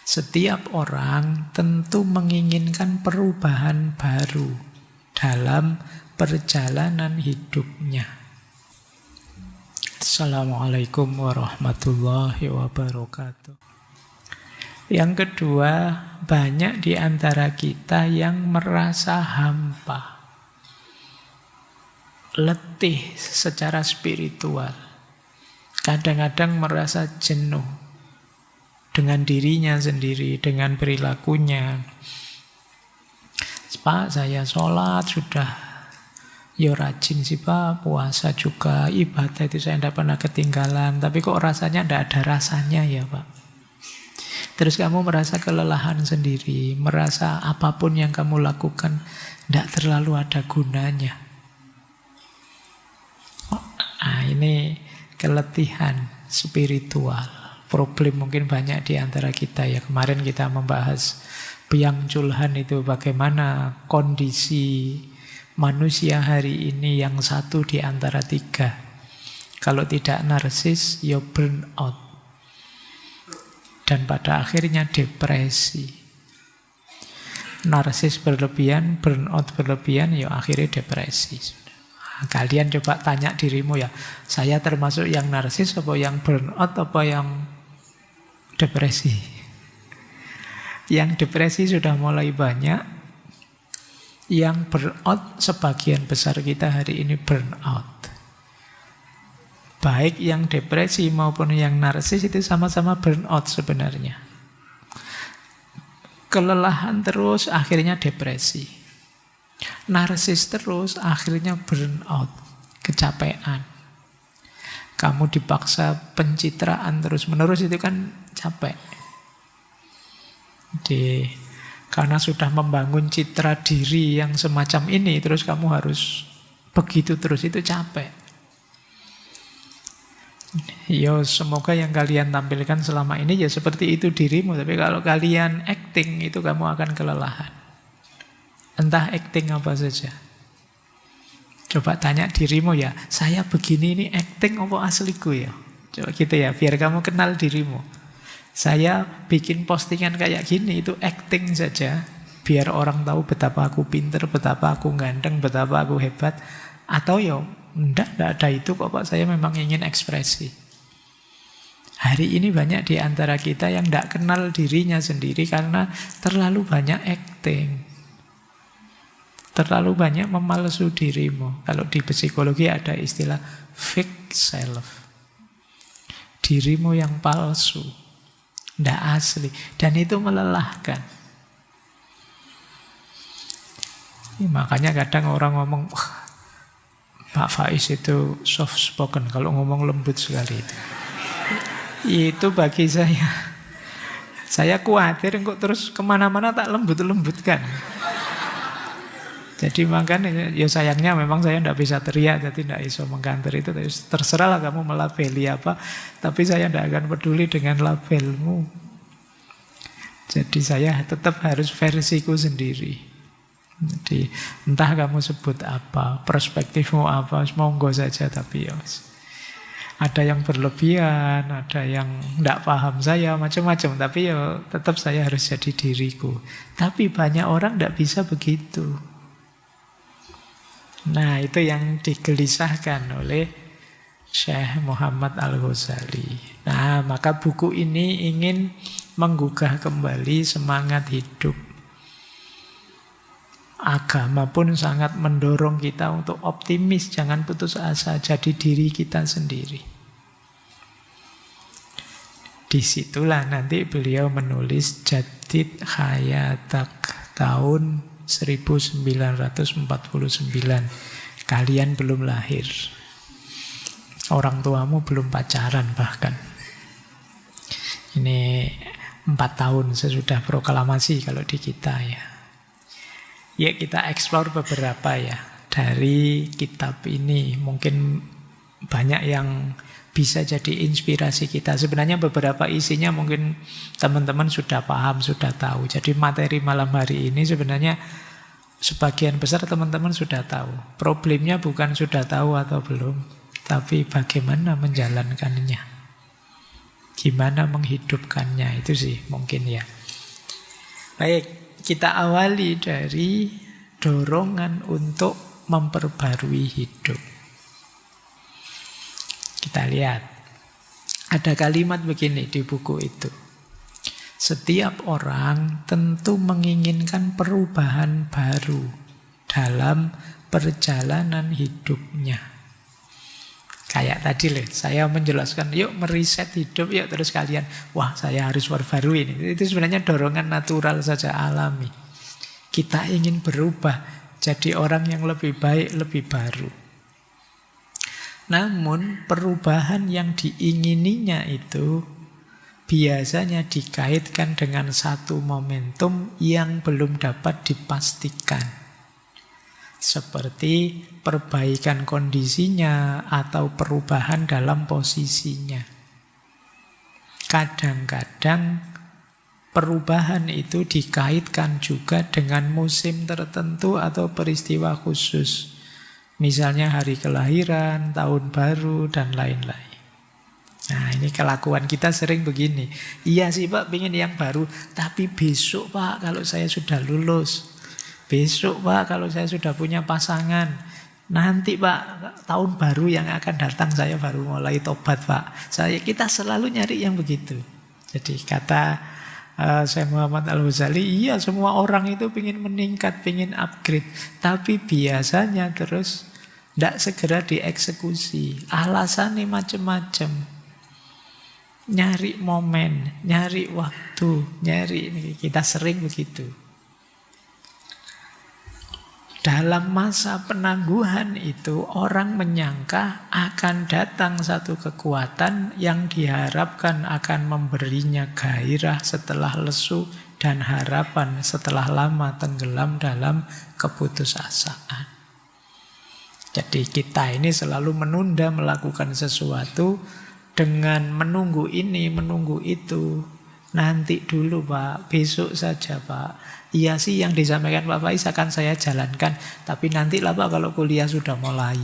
Setiap orang tentu menginginkan perubahan baru dalam perjalanan hidupnya. Assalamualaikum warahmatullahi wabarakatuh. Yang kedua, banyak di antara kita yang merasa hampa, letih secara spiritual. Kadang-kadang merasa jenuh dengan dirinya sendiri, dengan perilakunya. Pak, saya sholat sudah, ya rajin sih Pak, puasa juga, ibadah itu saya tidak pernah ketinggalan. Tapi kok rasanya tidak ada rasanya ya Pak. Terus kamu merasa kelelahan sendiri, merasa apapun yang kamu lakukan tidak terlalu ada gunanya. Nah, ini keletihan spiritual. Problem mungkin banyak di antara kita ya. Kemarin kita membahas Byang Chul Han itu bagaimana kondisi manusia hari ini yang satu di antara tiga. Kalau tidak narsis, ya burn out. Dan pada akhirnya depresi. Narsis berlebihan, burn out berlebihan, ya akhirnya depresi. Nah, kalian coba tanya dirimu ya, saya termasuk yang narsis apa yang burn out apa yang depresi? Yang depresi sudah mulai banyak. Yang burnout sebagian besar kita hari ini burnout. Baik yang depresi maupun yang narsis itu sama-sama burnout sebenarnya. Kelelahan terus akhirnya depresi. Narsis terus akhirnya burnout, kecapean. Kamu dipaksa pencitraan terus-menerus itu kan capek. Karena sudah membangun citra diri yang semacam ini, terus kamu harus begitu terus, itu capek. Ya semoga yang kalian tampilkan selama ini ya seperti itu dirimu. Tapi kalau kalian acting itu kamu akan kelelahan. Entah acting apa saja. Coba tanya dirimu ya, saya begini ini acting apa asliku ya? Coba gitu ya, biar kamu kenal dirimu. Saya bikin postingan kayak gini itu acting saja, biar orang tahu betapa aku pinter, betapa aku ganteng, betapa aku hebat. Atau ya, enggak ada itu kok Pak, saya memang ingin ekspresi. Hari ini banyak di antara kita yang enggak kenal dirinya sendiri karena terlalu banyak acting. Terlalu banyak memalsu dirimu. Kalau di psikologi ada istilah fake self. Dirimu yang palsu, tidak asli. Dan itu melelahkan. Makanya kadang orang ngomong, wah, Pak Faiz itu soft spoken. Kalau ngomong lembut sekali itu. Itu bagi saya khawatir kok terus kemana-mana tak lembut-lembutkan. Jadi makanya ya sayangnya memang saya tidak bisa teriak, jadi tidak bisa mengkanter itu. Terserahlah kamu melabeli apa, tapi saya tidak akan peduli dengan labelmu. Jadi saya tetap harus versiku sendiri. Jadi entah kamu sebut apa, perspektifmu apa, monggo saja, tapi ya ada yang berlebihan, ada yang tidak paham saya, macam-macam. Tapi ya tetap saya harus jadi diriku. Tapi banyak orang tidak bisa begitu. Nah, itu yang digelisahkan oleh Syekh Muhammad Al-Ghazali. Nah, maka buku ini ingin menggugah kembali semangat hidup. Agama pun sangat mendorong kita untuk optimis, jangan putus asa, jadi diri kita sendiri. Disitulah nanti beliau menulis Jadid Hayatak tahun 1949. Kalian belum lahir. Orang tuamu belum pacaran bahkan. Ini 4 tahun sesudah proklamasi kalau di kita ya. Ya kita eksplor beberapa ya. Dari kitab ini mungkin banyak yang bisa jadi inspirasi kita. Sebenarnya beberapa isinya mungkin teman-teman sudah paham, sudah tahu. Jadi materi malam hari ini sebenarnya sebagian besar teman-teman sudah tahu. Problemnya bukan sudah tahu atau belum, tapi bagaimana menjalankannya. Gimana menghidupkannya, itu sih mungkin ya. Baik, kita awali dari dorongan untuk memperbarui hidup. Kita lihat, ada kalimat begini di buku itu. Setiap orang tentu menginginkan perubahan baru dalam perjalanan hidupnya. Kayak tadi loh, saya menjelaskan, yuk meriset hidup, yuk terus kalian, wah saya harus perbarui ini. Itu sebenarnya dorongan natural saja, alami. Kita ingin berubah, jadi orang yang lebih baik, lebih baru. Namun perubahan yang diingininya itu biasanya dikaitkan dengan satu momentum yang belum dapat dipastikan. Seperti perbaikan kondisinya atau perubahan dalam posisinya. Kadang-kadang perubahan itu dikaitkan juga dengan musim tertentu atau peristiwa khusus. Misalnya hari kelahiran, tahun baru, dan lain-lain. Nah, ini kelakuan kita sering begini. Iya sih Pak, pengen yang baru. Tapi besok Pak, kalau saya sudah lulus. Besok Pak, kalau saya sudah punya pasangan. Nanti Pak, tahun baru yang akan datang saya baru mulai tobat Pak. Kita selalu nyari yang begitu. Jadi kata Syekh Muhammad Al-Ghazali, iya semua orang itu ingin meningkat, ingin upgrade. Tapi biasanya terus tidak segera dieksekusi. Alasannya macam-macam. Nyari momen, nyari waktu, kita sering begitu. Dalam masa penangguhan itu orang menyangka akan datang satu kekuatan yang diharapkan akan memberinya gairah setelah lesu dan harapan setelah lama tenggelam dalam keputusasaan. Jadi kita ini selalu menunda melakukan sesuatu dengan menunggu ini, menunggu itu. Nanti dulu Pak, besok saja Pak. Iya sih yang disampaikan Pak Faiz akan saya jalankan. Tapi nantilah Pak kalau kuliah sudah mulai.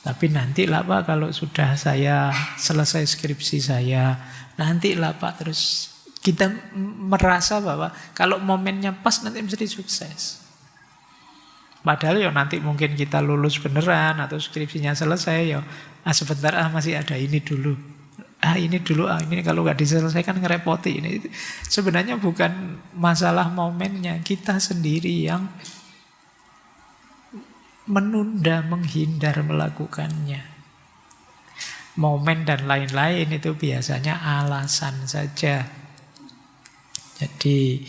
Tapi nantilah Pak kalau sudah saya selesai skripsi saya. Nantilah Pak, terus kita merasa bahwa kalau momennya pas nanti mesti sukses. Padahal ya nanti mungkin kita lulus beneran atau skripsinya selesai ya. Sebentar masih ada ini dulu. Ini dulu, ini kalau nggak diselesaikan ngerepoti. Ini sebenarnya bukan masalah momennya, kita sendiri yang menunda, menghindar melakukannya. Momen dan lain-lain itu biasanya alasan saja. Jadi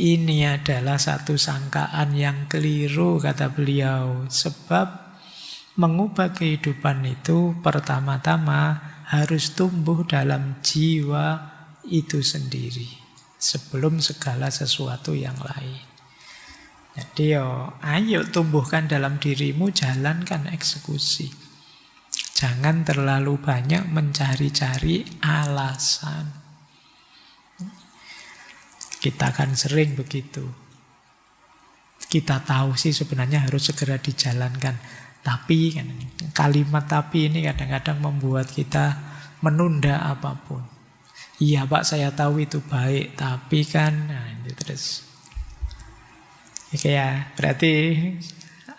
ini adalah satu sangkaan yang keliru kata beliau. Sebab mengubah kehidupan itu pertama-tama harus tumbuh dalam jiwa itu sendiri sebelum segala sesuatu yang lain. Jadi ayo tumbuhkan dalam dirimu, jalankan eksekusi. Jangan terlalu banyak mencari-cari alasan. Kita kan sering begitu. Kita tahu sih sebenarnya harus segera dijalankan. Tapi kalimat tapi ini kadang-kadang membuat kita menunda apapun. Iya Pak, saya tahu itu baik, tapi kan itu terus. Oke ya, berarti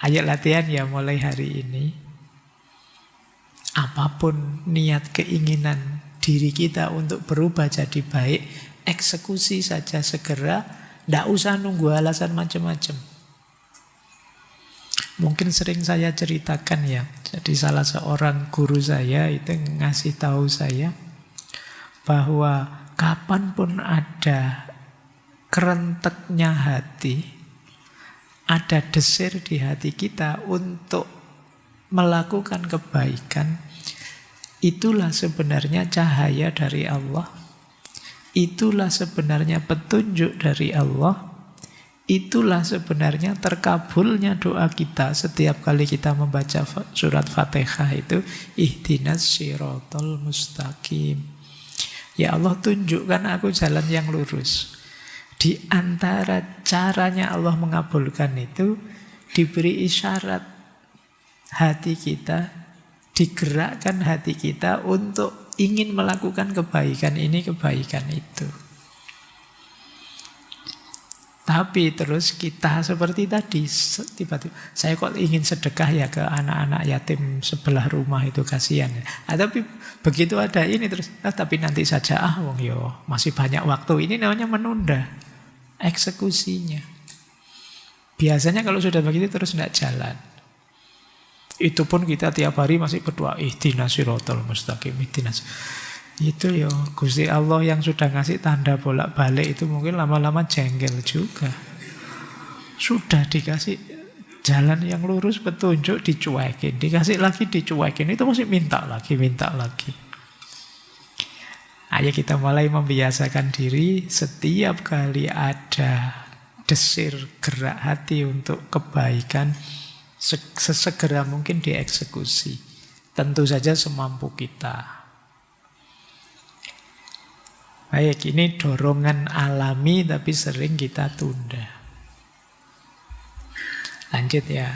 ayo latihan ya mulai hari ini. Apapun niat keinginan diri kita untuk berubah jadi baik, eksekusi saja segera, tidak usah nunggu alasan macam-macam. Mungkin sering saya ceritakan ya. Jadi salah seorang guru saya itu ngasih tahu saya bahwa kapanpun ada kerenteknya hati, ada desir di hati kita untuk melakukan kebaikan, itulah sebenarnya cahaya dari Allah. Itulah sebenarnya petunjuk dari Allah. Itulah sebenarnya terkabulnya doa kita setiap kali kita membaca surat Fatihah itu, ihdinas siratal mustaqim. Ya Allah, tunjukkan aku jalan yang lurus. Di antara caranya Allah mengabulkan itu diberi isyarat hati kita, digerakkan hati kita untuk ingin melakukan kebaikan ini, kebaikan itu. Tapi terus kita seperti tadi, tiba-tiba saya kok ingin sedekah ya ke anak-anak yatim sebelah rumah itu, kasihan. Tapi begitu ada ini terus, tapi nanti saja, wong yo masih banyak waktu. Ini namanya menunda eksekusinya. Biasanya kalau sudah begitu terus tidak jalan. Itu pun kita tiap hari masih berdoa, ihdinas siratal mustaqim, ihdinas. Itu ya Gusti Allah yang sudah ngasih tanda bolak-balik itu mungkin lama-lama jengkel juga. Sudah dikasih jalan yang lurus, petunjuk, dicuekin, dikasih lagi dicuekin, itu masih minta lagi, minta lagi. Ayo kita mulai membiasakan diri setiap kali ada desir gerak hati untuk kebaikan, sesegera mungkin dieksekusi. Tentu saja semampu kita. Baik, ini dorongan alami tapi sering kita tunda. Lanjut ya.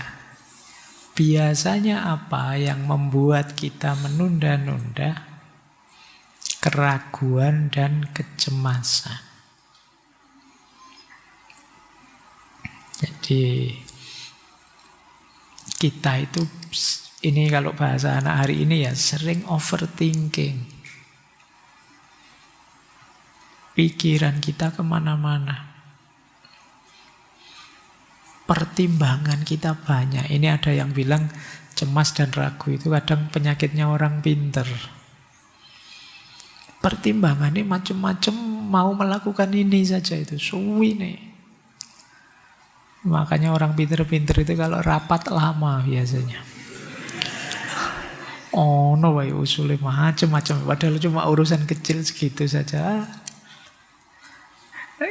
Biasanya apa yang membuat kita menunda-nunda? Keraguan dan kecemasan. Jadi kita itu, ini kalau bahasa anak hari ini ya, sering overthinking. Pikiran kita kemana-mana. Pertimbangan kita banyak. Ini ada yang bilang cemas dan ragu itu kadang penyakitnya orang pinter. Pertimbangannya macam-macam, mau melakukan ini saja itu suwi nih. Makanya orang pinter-pinter itu kalau rapat lama biasanya. Oh no, usulnya macam-macam. Padahal cuma urusan kecil segitu saja.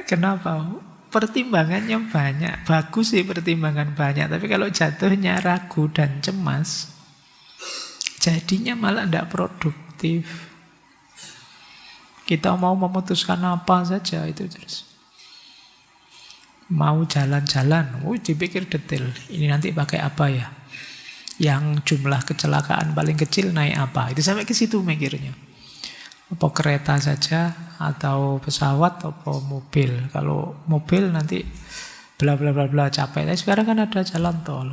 Kenapa? Pertimbangannya banyak. Bagus sih pertimbangan banyak. Tapi kalau jatuhnya ragu dan cemas, jadinya malah tidak produktif. Kita mau memutuskan apa saja itu terus. Mau jalan-jalan, dipikir detail. Ini nanti pakai apa ya? Yang jumlah kecelakaan paling kecil naik apa? Itu sampai ke situ mikirnya. Apa kereta saja atau pesawat atau mobil. Kalau mobil nanti bla bla bla bla capek. Tapi sekarang kan ada jalan tol.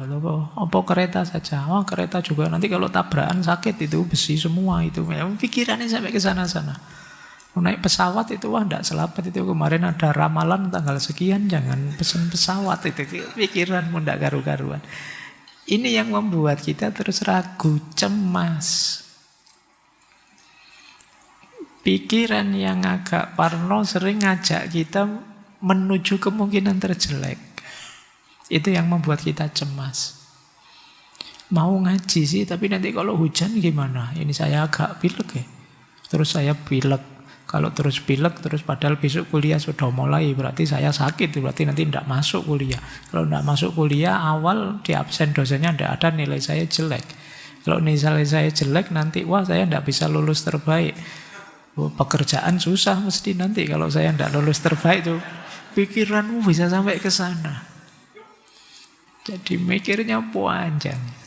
Apa kereta saja. Kereta juga nanti kalau tabrakan sakit itu besi semua itu. Pikirannya sampai ke sana-sana. Naik pesawat itu enggak selamat itu. Kemarin ada ramalan tanggal sekian jangan pesen pesawat itu. Pikiranmu enggak karu-karuan. Ini yang membuat kita terus ragu, cemas. Pikiran yang agak parno sering ngajak kita menuju kemungkinan terjelek. Itu yang membuat kita cemas. Mau ngaji sih, tapi nanti kalau hujan gimana? Ini saya agak pilek ya. Terus saya pilek. Kalau terus pilek, terus padahal besok kuliah sudah mulai, berarti saya sakit, berarti nanti tidak masuk kuliah. Kalau tidak masuk kuliah, awal di absen dosennya tidak ada, nilai saya jelek. Kalau nilai saya jelek, nanti wah saya tidak bisa lulus terbaik. Pekerjaan susah mesti nanti kalau saya tidak lulus terbaik itu. Pikiranmu bisa sampai ke sana. Jadi mikirnya panjang.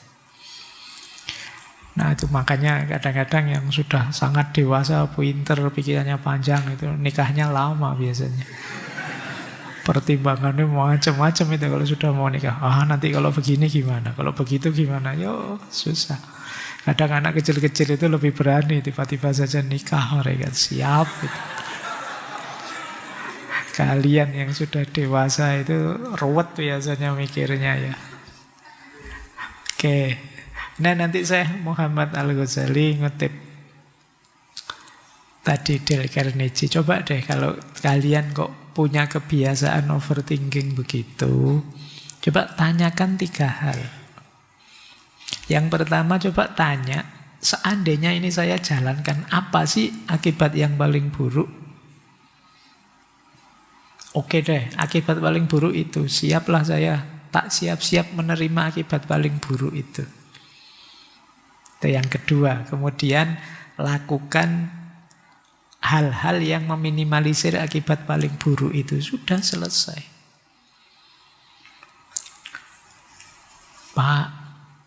Nah itu makanya kadang-kadang yang sudah sangat dewasa, pinter, pikirannya panjang itu nikahnya lama biasanya. Pertimbangannya macam-macam itu kalau sudah mau nikah. Nanti kalau begini gimana, kalau begitu gimana, yo susah. Kadang anak kecil-kecil itu lebih berani, tiba-tiba saja nikah mereka siap. Gitu. Kalian yang sudah dewasa itu ruwet biasanya mikirnya ya. Oke. Nah nanti saya Muhammad Al-Ghazali ngutip tadi Dale Carnegie. Coba deh kalau kalian kok punya kebiasaan overthinking begitu, coba tanyakan 3 hal. Yang pertama coba tanya, seandainya ini saya jalankan, apa sih akibat yang paling buruk? Oke deh, akibat paling buruk itu, siaplah saya, tak siap-siap menerima akibat paling buruk itu. Itu yang kedua. Kemudian lakukan hal-hal yang meminimalisir akibat paling buruk itu. Sudah selesai. Pak,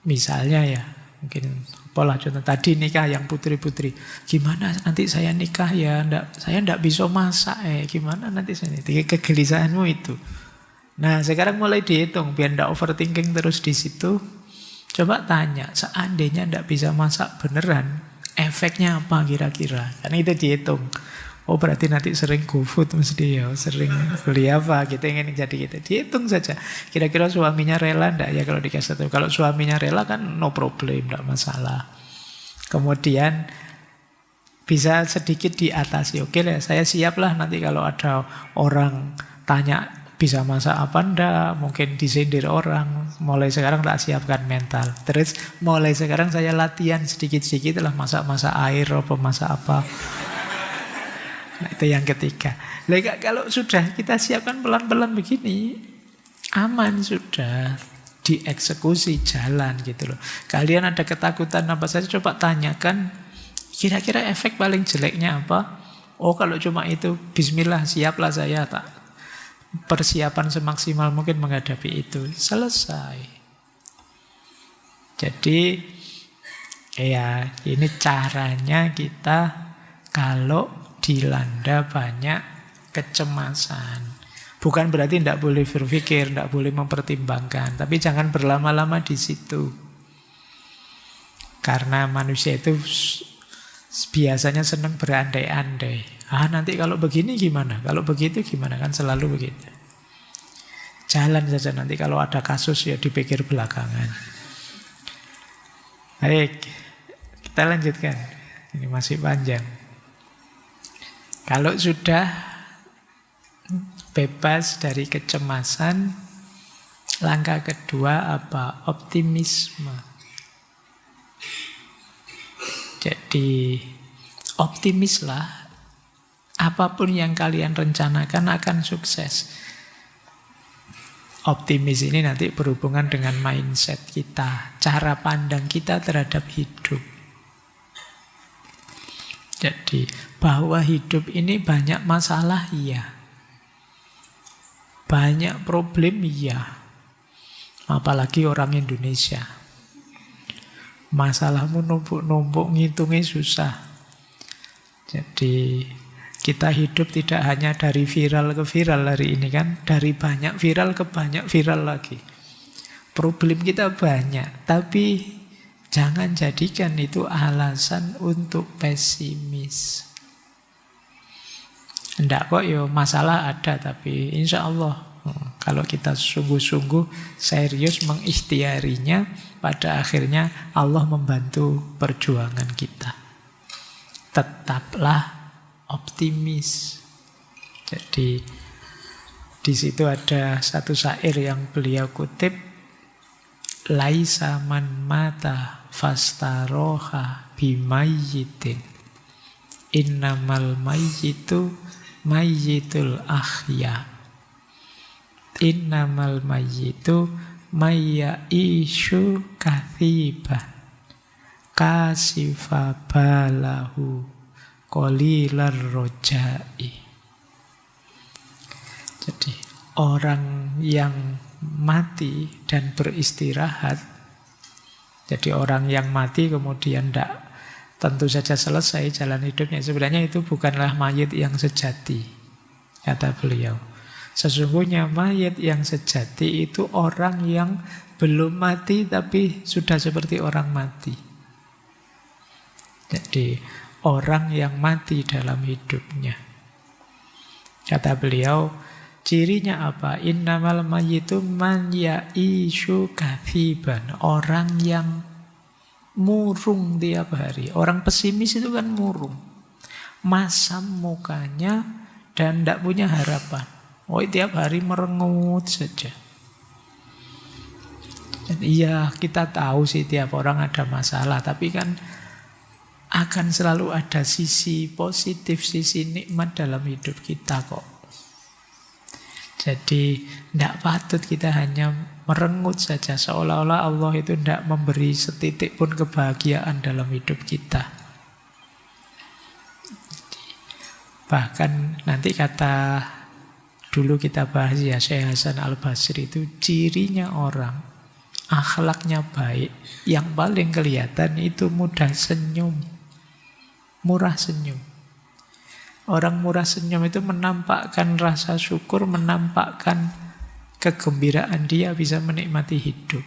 misalnya ya, mungkin pola contoh tadi nikah yang putri-putri. Gimana nanti saya nikah ya, saya enggak bisa masak gimana nanti saya nikah. Kegelisahanmu itu. Nah, sekarang mulai dihitung biar ndak overthinking terus di situ. Coba tanya, seandainya ndak bisa masak beneran, efeknya apa kira-kira? Kan itu dihitung. Oh, berarti nanti sering GoFood mesti ya, sering beli apa, kita ingin jadi gitu. Dihitung saja. Kira-kira suaminya rela ndak ya kalau dikasih tahu. Kalau suaminya rela kan no problem, ndak masalah. Kemudian bisa sedikit diatasi. Oke lah, saya siap lah nanti kalau ada orang tanya bisa masak apa enggak, mungkin disindir orang. Mulai sekarang tak siapkan mental. Terus mulai sekarang saya latihan sedikit-sedikit lah masak-masak air apa masak apa. Nah, itu yang ketiga. Kalau sudah kita siapkan pelan-pelan begini, aman sudah, dieksekusi jalan gitu loh. Kalian ada ketakutan apa saja, coba tanyakan kira-kira efek paling jeleknya apa. Oh, kalau cuma itu, bismillah, siaplah saya, tak persiapan semaksimal mungkin menghadapi itu. Selesai. Jadi ya ini caranya kita kalau dilanda banyak kecemasan. Bukan berarti tidak boleh berpikir, tidak boleh mempertimbangkan, tapi jangan berlama-lama di situ. Karena manusia itu biasanya senang berandai-andai. Nanti kalau begini gimana? Kalau begitu gimana? Kan selalu begitu. Jalan saja, nanti kalau ada kasus ya dipikir belakangan. Baik, kita lanjutkan. Ini masih panjang. Kalau sudah bebas dari kecemasan, langkah kedua apa? Optimisme. Jadi optimislah. Apapun yang kalian rencanakan akan sukses. Optimis ini nanti berhubungan dengan mindset kita, cara pandang kita terhadap hidup. Jadi bahwa hidup ini banyak masalah, iya. Banyak problem, iya. Apalagi orang Indonesia. Masalahmu numpuk-numpuk, ngitungnya susah. Jadi kita hidup tidak hanya dari viral ke viral hari ini kan. Dari banyak viral ke banyak viral lagi. Problem kita banyak. Tapi jangan jadikan itu alasan untuk pesimis. Enggak kok ya, masalah ada. Tapi insya Allah kalau kita sungguh-sungguh serius mengikhtiarinya, pada akhirnya Allah membantu perjuangan kita. Tetaplah optimis. Jadi di situ ada satu syair yang beliau kutip, laisa man mata fastaroha bimayyitin, innamal mayyitu mayyitul ahya, innamal mayyitu mayyishu kathiban kasifa balahu qalilar rojai. Jadi orang yang mati dan beristirahat, jadi orang yang mati kemudian tidak tentu saja selesai jalan hidupnya, sebenarnya itu bukanlah mayit yang sejati, kata beliau. Sesungguhnya mayit yang sejati itu orang yang belum mati tapi sudah seperti orang mati. Jadi orang yang mati dalam hidupnya. Kata beliau, cirinya apa? Innamal mayyitu man ya'ishu kathiban. Orang yang murung tiap hari. Orang pesimis itu kan murung. Masam mukanya dan tidak punya harapan. Oh, tiap hari merengut saja. Iya, kita tahu sih tiap orang ada masalah, tapi kan akan selalu ada sisi positif, sisi nikmat dalam hidup kita kok. Jadi tidak patut kita hanya merengut saja, seolah-olah Allah itu tidak memberi setitik pun kebahagiaan dalam hidup kita. Bahkan nanti kata dulu kita bahas ya, Syekh Hasan Al-Basri itu cirinya orang akhlaknya baik, yang paling kelihatan itu mudah senyum, murah senyum. Orang murah senyum itu menampakkan rasa syukur, menampakkan kegembiraan dia bisa menikmati hidup.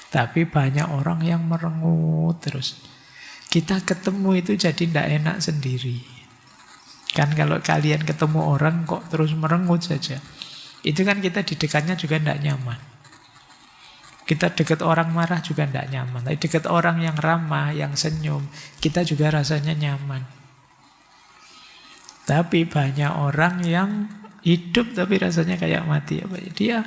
Tapi banyak orang yang merengut terus. Kita ketemu itu jadi tidak enak sendiri. Kan kalau kalian ketemu orang kok terus merengut saja, itu kan kita di dekatnya juga tidak nyaman. Kita dekat orang marah juga tidak nyaman. Tapi dekat orang yang ramah, yang senyum, kita juga rasanya nyaman. Tapi banyak orang yang hidup tapi rasanya kayak mati. Dia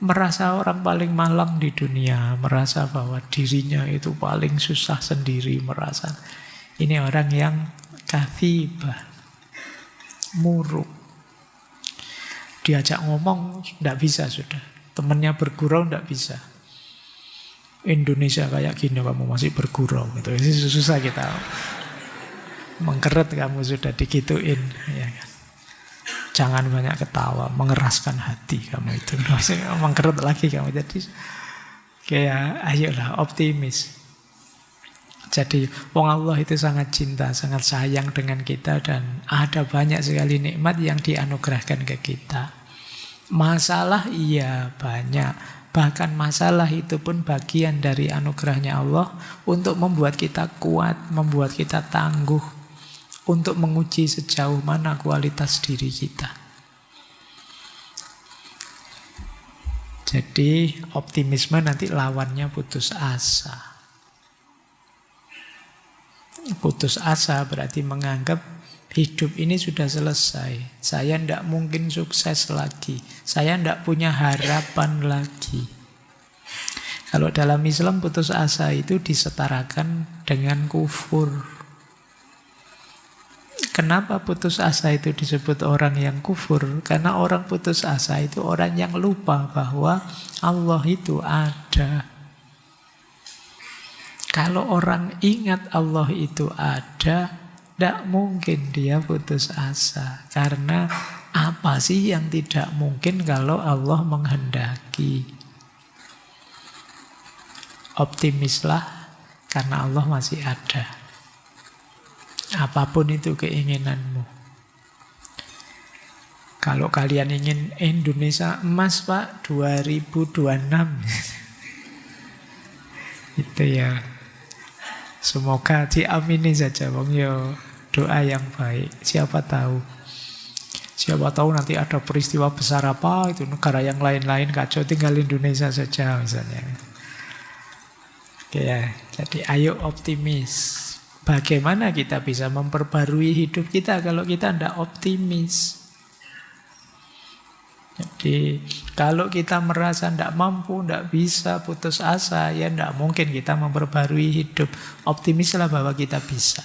merasa orang paling malang di dunia, merasa bahwa dirinya itu paling susah sendiri, merasa ini orang yang kathibah, muruk. Diajak ngomong tidak bisa sudah. Temannya bergurau tidak bisa. Indonesia kayak gini kamu masih bergurau gitu. Ini susah kita. Mengkeret kamu sudah digituin, ya kan. Jangan banyak ketawa, mengeraskan hati kamu itu. Mengkeret lagi kamu. Jadi kayak ayolah optimis. Jadi wong Allah itu sangat cinta, sangat sayang dengan kita, dan ada banyak sekali nikmat yang dianugerahkan ke kita. Masalah iya banyak. Bahkan masalah itu pun bagian dari anugerahnya Allah untuk membuat kita kuat, membuat kita tangguh, untuk menguji sejauh mana kualitas diri kita. Jadi optimisme nanti lawannya putus asa. Putus asa berarti menganggap hidup ini sudah selesai. Saya tidak mungkin sukses lagi. Saya tidak punya harapan lagi. Kalau dalam Islam putus asa itu disetarakan dengan kufur. Kenapa putus asa itu disebut orang yang kufur? Karena orang putus asa itu orang yang lupa bahwa Allah itu ada. Kalau orang ingat Allah itu ada, tidak mungkin dia putus asa. Karena apa sih yang tidak mungkin kalau Allah menghendaki? Optimislah karena Allah masih ada. Apapun itu keinginanmu. Kalau kalian ingin Indonesia emas Pak 2026 itu ya, semoga diamini saja Bang yo, doa yang baik. Siapa tahu nanti ada peristiwa besar apa, itu negara yang lain-lain kacau, tinggal Indonesia saja misalnya. Oke ya, jadi ayo optimis. Bagaimana kita bisa memperbarui hidup kita kalau kita tidak optimis? Jadi kalau kita merasa tidak mampu, tidak bisa, putus asa, ya tidak mungkin kita memperbarui hidup. Optimislah bahwa kita bisa.